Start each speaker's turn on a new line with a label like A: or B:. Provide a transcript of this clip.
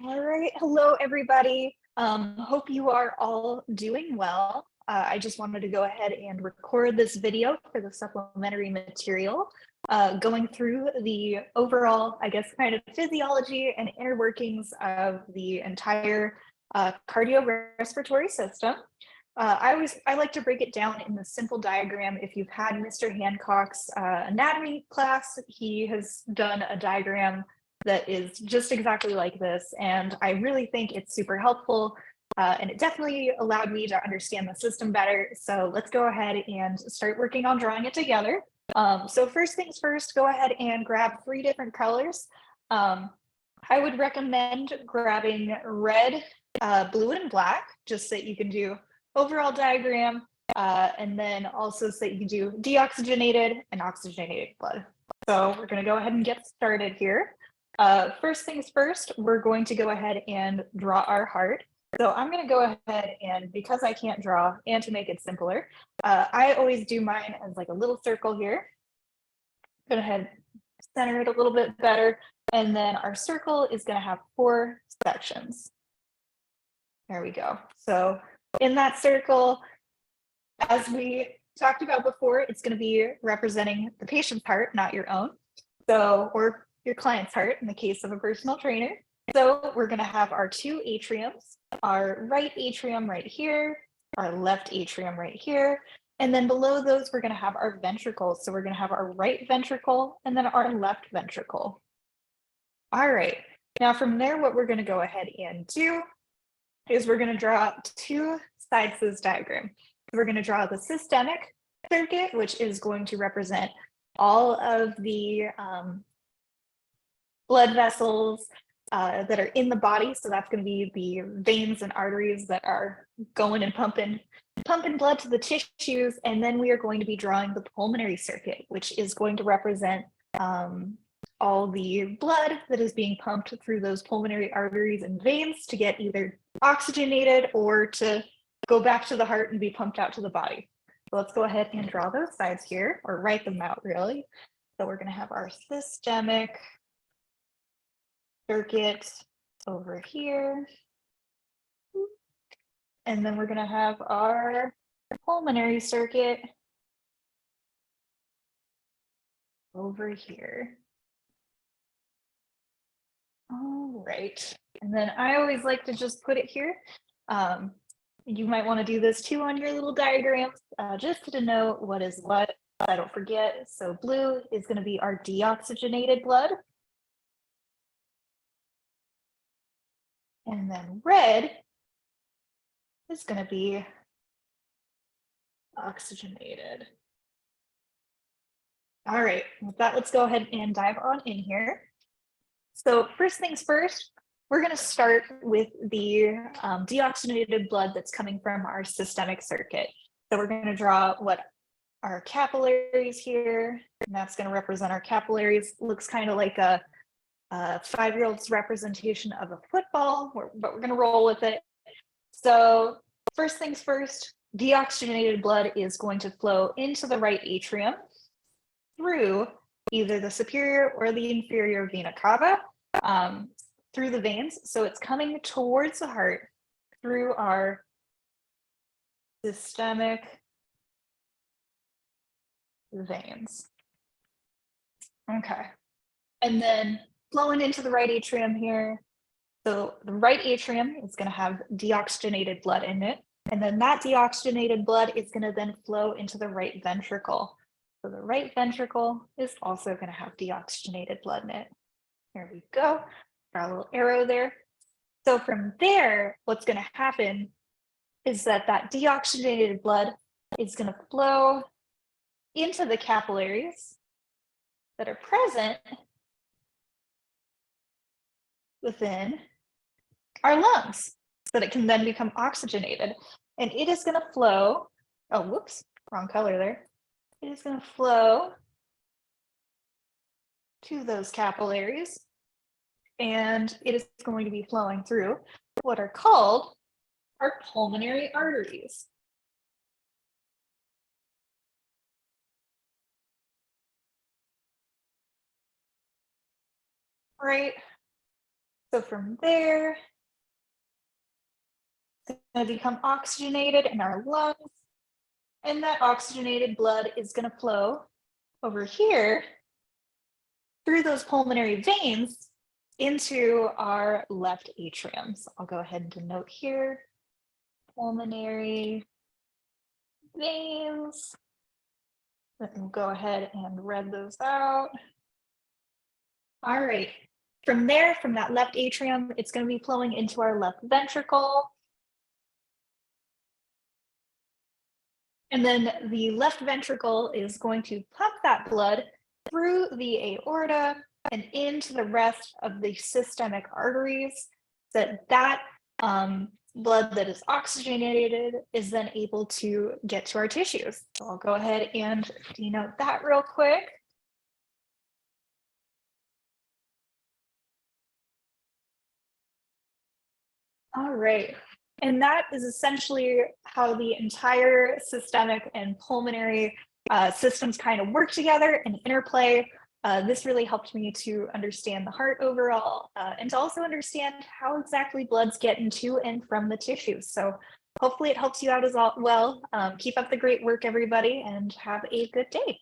A: All right. Hello, everybody. Hope you are all doing well. I just wanted to go ahead and record this video for the supplementary material, going through the overall, I guess, kind of physiology and inner workings of the entire cardiorespiratory system. I like to break it down in the simple diagram. If you've had Mr. Hancock's anatomy class, he has done a diagram that is just exactly like this. And I really think it's super helpful. And it definitely allowed me to understand the system better. So let's go ahead and start working on drawing it together. So first things first, go ahead and grab 3 different colors. I would recommend grabbing red, blue, and black, just so that you can do overall diagram, and then also so that you can do deoxygenated and oxygenated blood. So we're going to go ahead and get started here. First things first, we're going to go ahead and draw our heart. So I'm going to go ahead and, because I can't draw and to make it simpler, I always do mine as like a little circle here. Go ahead, center it a little bit better. And then our circle is going to have 4 sections. There we go. So in that circle, as we talked about before, it's going to be representing the patient's heart, not your own. So, or your client's heart in the case of a personal trainer. So we're going to have our 2 atriums, our right atrium right here, our left atrium right here. And then below those, we're going to have our ventricles. So we're going to have our right ventricle and then our left ventricle. All right. Now from there, what we're going to go ahead and do is we're going to draw 2 sides of this diagram. We're going to draw the systemic circuit, which is going to represent all of the blood vessels that are in the body. So that's going to be the veins and arteries that are going and pumping blood to the tissues. And then we are going to be drawing the pulmonary circuit, which is going to represent all the blood that is being pumped through those pulmonary arteries and veins to get either oxygenated or to go back to the heart and be pumped out to the body. So let's go ahead and draw those sides here, or write them out really. So we're going to have our systemic circuit over here. And then we're going to have our pulmonary circuit over here. All right. And then I always like to just put it here. You might want to do this too on your little diagrams, just to denote what is what. I don't forget. So blue is going to be our deoxygenated blood. And then red is going to be oxygenated. All right, with that, let's go ahead and dive on in here. So first things first, we're going to start with the deoxygenated blood that's coming from our systemic circuit. So we're going to draw what our capillaries here, and that's going to represent our capillaries. Looks kind of like a 5-year-old's representation of a football, but we're going to roll with it. So first things first, deoxygenated blood is going to flow into the right atrium through either the superior or the inferior vena cava, through the veins. So it's coming towards the heart through our systemic veins. Okay. And then flowing into the right atrium here. So the right atrium is going to have deoxygenated blood in it. And then that deoxygenated blood is going to then flow into the right ventricle. So the right ventricle is also going to have deoxygenated blood in it. There we go. Got a little arrow there. So from there, what's going to happen is that deoxygenated blood is going to flow into the capillaries that are present within our lungs so that it can then become oxygenated. And it is going to flow, oh, whoops, wrong color there. It is going to flow to those capillaries, and it is going to be flowing through what are called our pulmonary arteries. Right. So from there, it's going to become oxygenated in our lungs. And that oxygenated blood is going to flow over here through those pulmonary veins into our left atrium. So I'll go ahead and denote here, pulmonary veins. Then we'll go ahead and read those out. All right. From there, from that left atrium, it's going to be flowing into our left ventricle. And then the left ventricle is going to pump that blood through the aorta and into the rest of the systemic arteries, so that blood that is oxygenated is then able to get to our tissues. So I'll go ahead and denote that real quick. All right. And that is essentially how the entire systemic and pulmonary systems kind of work together and interplay. This really helped me to understand the heart overall and to also understand how exactly bloods get into and from the tissues. So hopefully it helps you out as well. Keep up the great work, everybody, and have a good day.